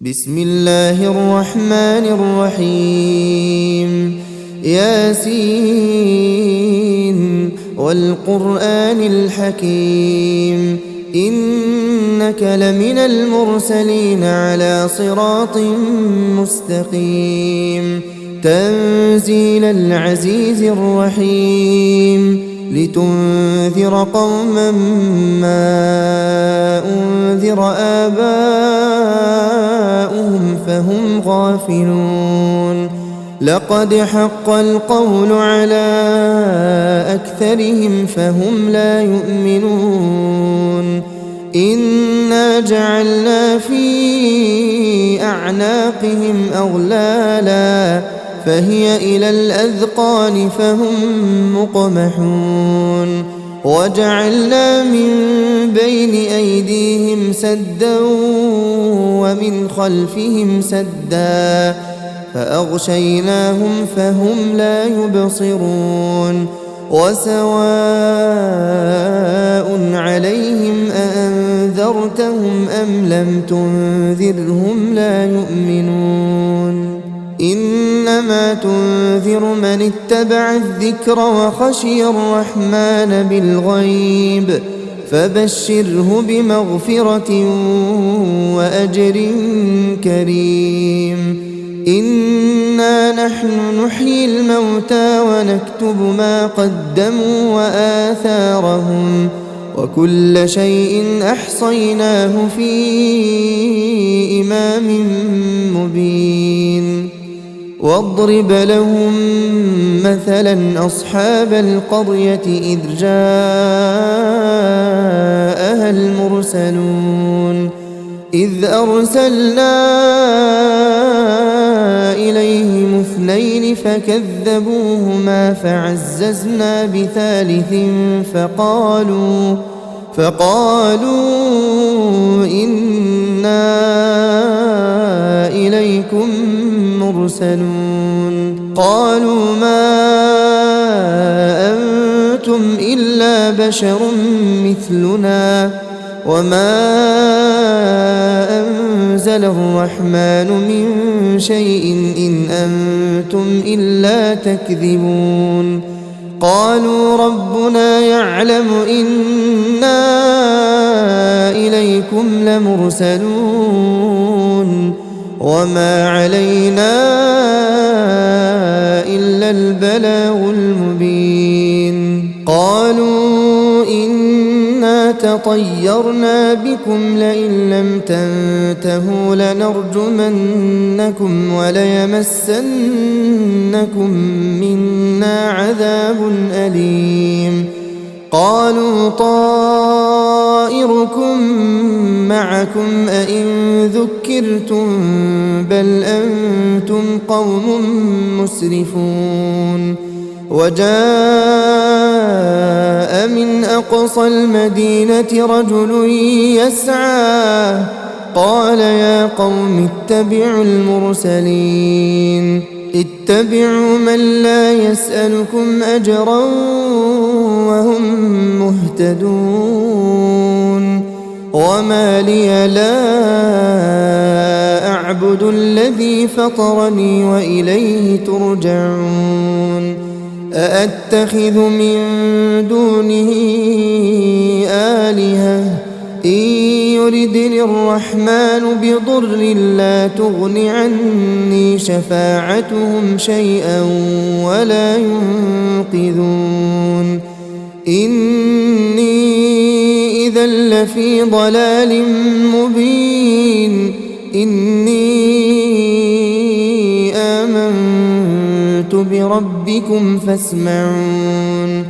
بسم الله الرحمن الرحيم ياسين والقرآن الحكيم إنك لمن المرسلين على صراط مستقيم تنزيل العزيز الرحيم لتنذر قوما ما أنذر آباؤهم فهم غافلون لقد حق القول على أكثرهم فهم لا يؤمنون إنا جعلنا في أعناقهم أغلالا فهي إلى الأذقان فهم مقمحون وجعلنا من بين أيديهم سدا ومن خلفهم سدا فأغشيناهم فهم لا يبصرون وسواء عليهم أأنذرتهم أم لم تنذرهم لا يؤمنون إنما تنذر من اتبع الذكر وخشي الرحمن بالغيب فبشره بمغفرة وأجر كريم إنا نحن نحيي الموتى ونكتب ما قدموا وآثارهم وكل شيء أحصيناه في إمام مبين واضرب لهم مثلا أصحاب القرية إذ جاءها المرسلون إذ أرسلنا إليهم اثنين فكذبوهما فعززنا بثالث فقالوا إنا إليكم مرسلون قالوا ما أنتم إلا بشر مثلنا وما أنزل الرحمن من شيء إن أنتم إلا تكذبون قالوا ربنا يعلم إنا إليكم لمرسلون وما علينا إلا البلاغ المبين قالوا إنا تطيرنا بكم لئن لم تنتهوا لنرجمنكم وليمسنكم منا عذاب أليم قالوا طائركم معكم أئن ذكرتم بل أنتم قوم مسرفون وجاء من أقصى المدينة رجل يسعى قال يا قوم اتبعوا المرسلين اتبعوا من لا يسألكم أجرا وهم مهتدون وما لي لا أعبد الذي فطرني وإليه ترجعون أأتخذ من دونه آلهة إن يردني الرحمن بضر لا تغن عني شفاعتهم شيئا ولا ينقذون إني إذا لفي ضلال مبين إني آمنت بربكم فاسمعون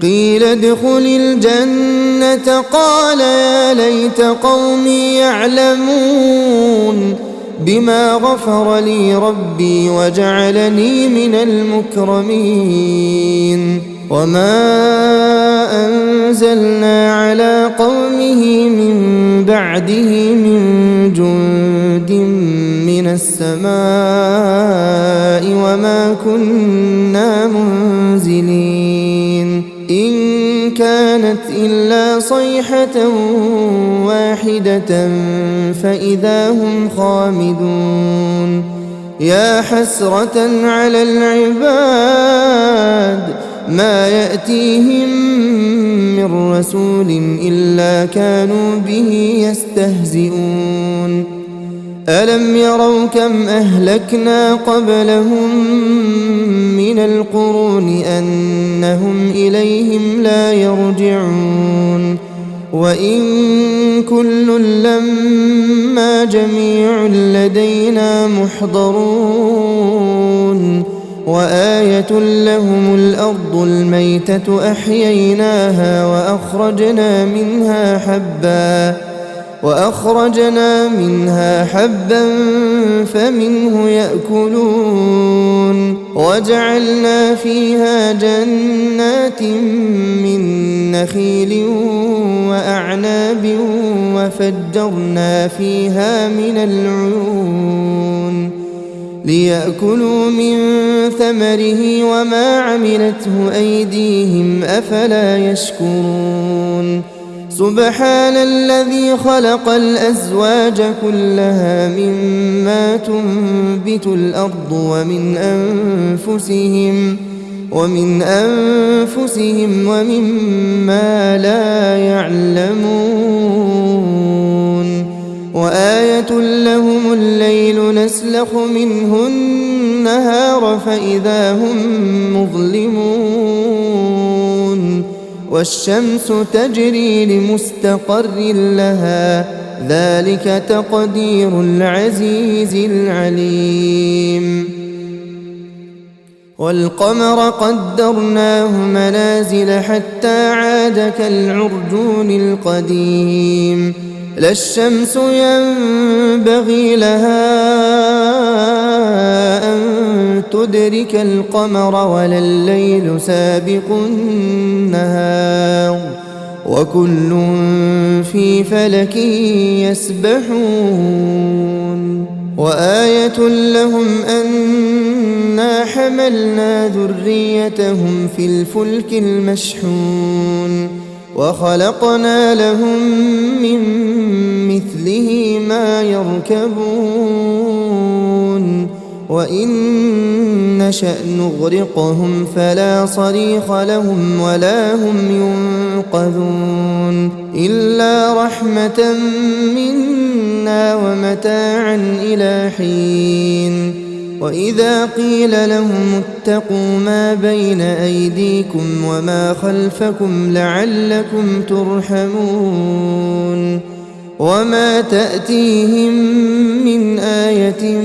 قيل ادخل الجنة قال يا ليت قومي يعلمون بما غفر لي ربي وجعلني من المكرمين وما أنزلنا على قومه من بعده من جند من السماء وما كنا منزلين إن كانت إلا صيحة واحدة فإذا هم خامدون يا حسرة على العباد ما يأتيهم من رسول إلا كانوا به يستهزئون ألم يروا كم أهلكنا قبلهم من القرون أنهم إليهم لا يرجعون وإن كل لما جميع لدينا محضرون وآية لهم الأرض الميتة أحييناها وأخرجنا منها حبا فمنه يأكلون وجعلنا فيها جنات من نخيل وأعناب وفجرنا فيها من العيون ليأكلوا من ثمره وما عملته أيديهم أفلا يشكرون سبحان الذي خلق الأزواج كلها مما تنبت الأرض ومن أنفسهم ومما لا يعلمون وآية لهم الليل نسلخ منه النهار فإذا هم مظلمون والشمس تجري لمستقر لها ذلك تقدير العزيز العليم والقمر قدرناه منازل حتى عاد كالعرجون القديم لا الشمس ينبغي لها أن تدرك القمر ولا الليل سابق النهار وكل في فلك يسبحون وآية لهم أنا حملنا ذريتهم في الفلك المشحون وخلقنا لهم من مثله ما يركبون وإن نشأ نغرقهم فلا صريخ لهم ولا هم ينقذون إلا رحمة منا ومتاعا إلى حين وإذا قيل لهم اتقوا ما بين أيديكم وما خلفكم لعلكم ترحمون وما تأتيهم من آية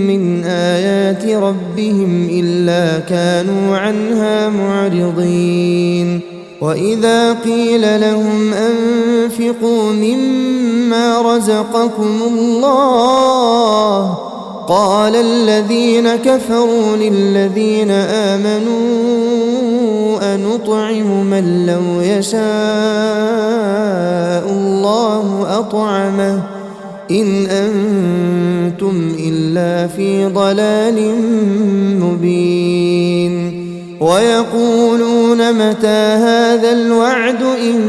من آيات ربهم إلا كانوا عنها معرضين وإذا قيل لهم أنفقوا مما رزقكم الله قال الذين كفروا للذين آمنوا أنطعم من لو يشاء الله أطعمه إن أنتم إلا في ضلال مبين ويقولون متى هذا الوعد إن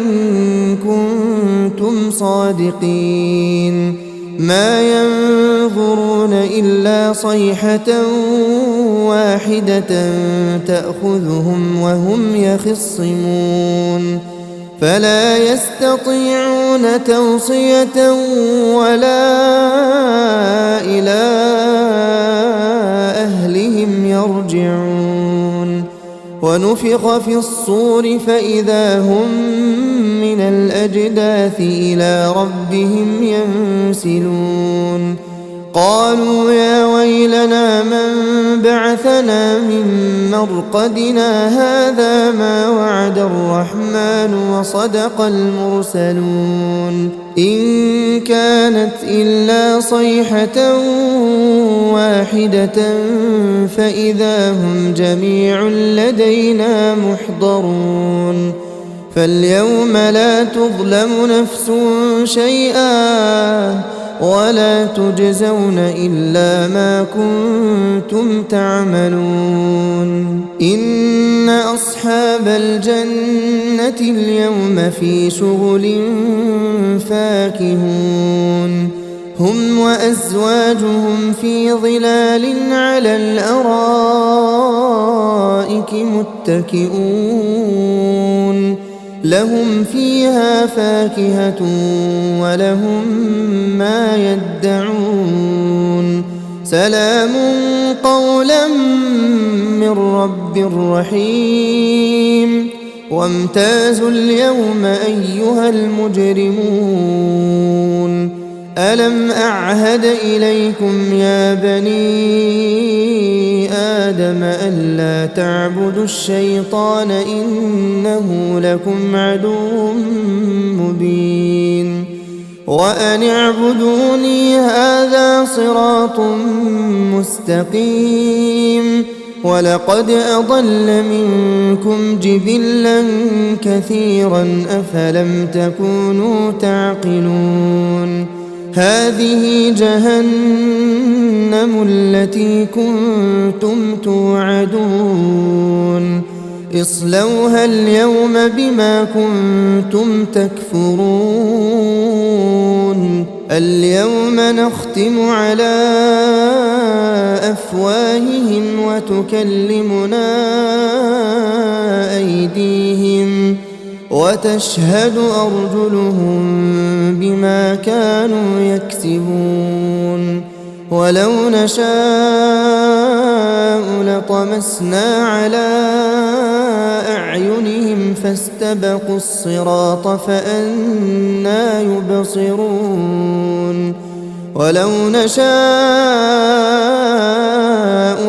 كنتم صادقين ما ينظرون إلا صيحة واحدة تأخذهم وهم يخصمون فلا يستطيعون توصية ولا إلى أهلهم يرجعون ونفخ في الصور فإذا هم من الأجداث إلى ربهم ينسلون قالوا يا ويلنا من بعثنا من مرقدنا هذا ما وعد الرحمن وصدق المرسلون إن كانت إلا صيحة واحدة فإذا هم جميع لدينا محضرون فاليوم لا تظلم نفس شيئا ولا تجزون إلا ما كنتم تعملون إن أصحاب الجنة اليوم في شغل فاكهون هم وأزواجهم في ظلال على الأرائك متكئون لهم فيها فاكهة ولهم ما يدعون سلام قولا من رب رحيم وامتازوا اليوم أيها المجرمون ألم أعهد إليكم يا بني آدم ألا تعبدوا الشيطان إنه لكم عدو مبين وأن اعبدوني هذا صراط مستقيم ولقد أضل منكم جبلا كثيرا أفلم تكونوا تعقلون هذه جهنم التي كنتم توعدون اصلوها اليوم بما كنتم تكفرون اليوم نختم على أفواههم وتكلمنا أيديهم وتشهد أرجلهم بما كانوا يكسبون ولو نشاء لطمسنا على أعينهم فاستبقوا الصراط فأنى يبصرون ولو نشاء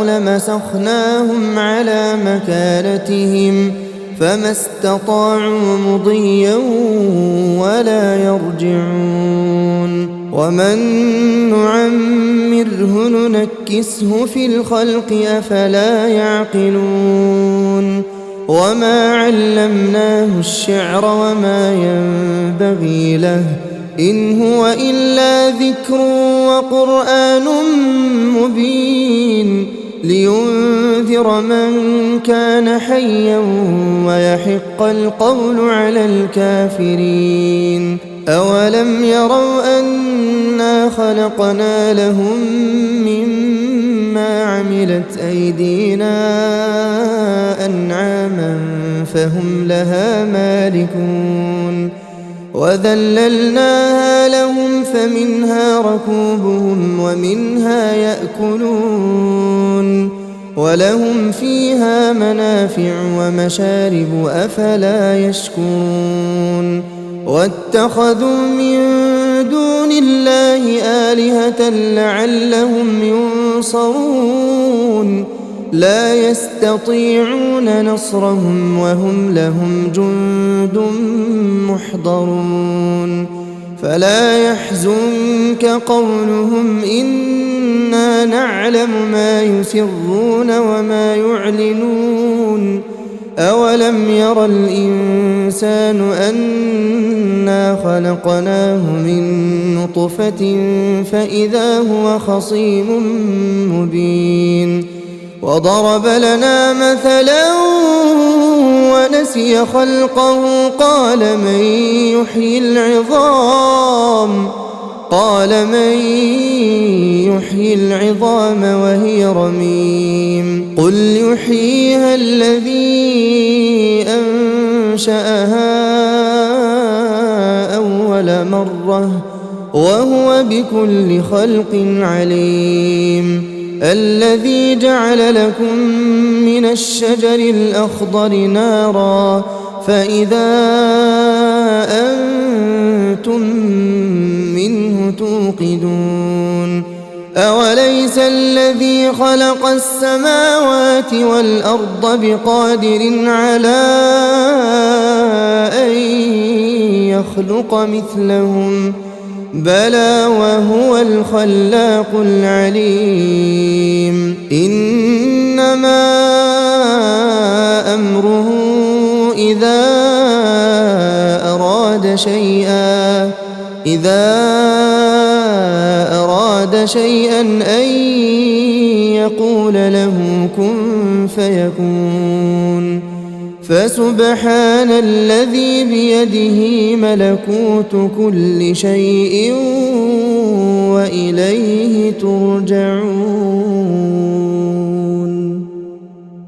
لمسخناهم على مكانتهم فما استطاعوا مضيا ولا يرجعون ومن نعمره ننكسه في الخلق أفلا يعقلون وما علمناه الشعر وما ينبغي له إن هو إلا ذكر وقرآن مبين لينذر من كان حيا ويحق القول على الكافرين أولم يروا أنا خلقنا لهم مما عملت أيدينا أنعاما فهم لها مالكون وذللناها لهم فمنها ركوبهم ومنها يأكلون ولهم فيها منافع ومشارب أفلا يشكرون واتخذوا من دون الله آلهة لعلهم ينصرون لا يستطيعون نصرهم وهم لهم جند محضرون فلا يحزنك قولهم إنا نعلم ما يسرون وما يعلنون أولم ير الإنسان أنا خلقناه من نطفة فإذا هو خصيم مبين وضرب لنا مثلا ونسي خلقه قال من يحيي العظام وهي رميم قل يحييها الذي أنشأها أول مرة وهو بكل خلق عليم الذي جعل لكم من الشجر الأخضر نارا فإذا أنتم منه توقدون أوليس الذي خلق السماوات والأرض بقادر على أن يخلق مثلهم بلى وهو الخلاق العليم إنما أمره إذا أراد أراد شيئا أن يقول له كن فيكون فسبحان الذي بيده ملكوت كل شيء وإليه ترجعون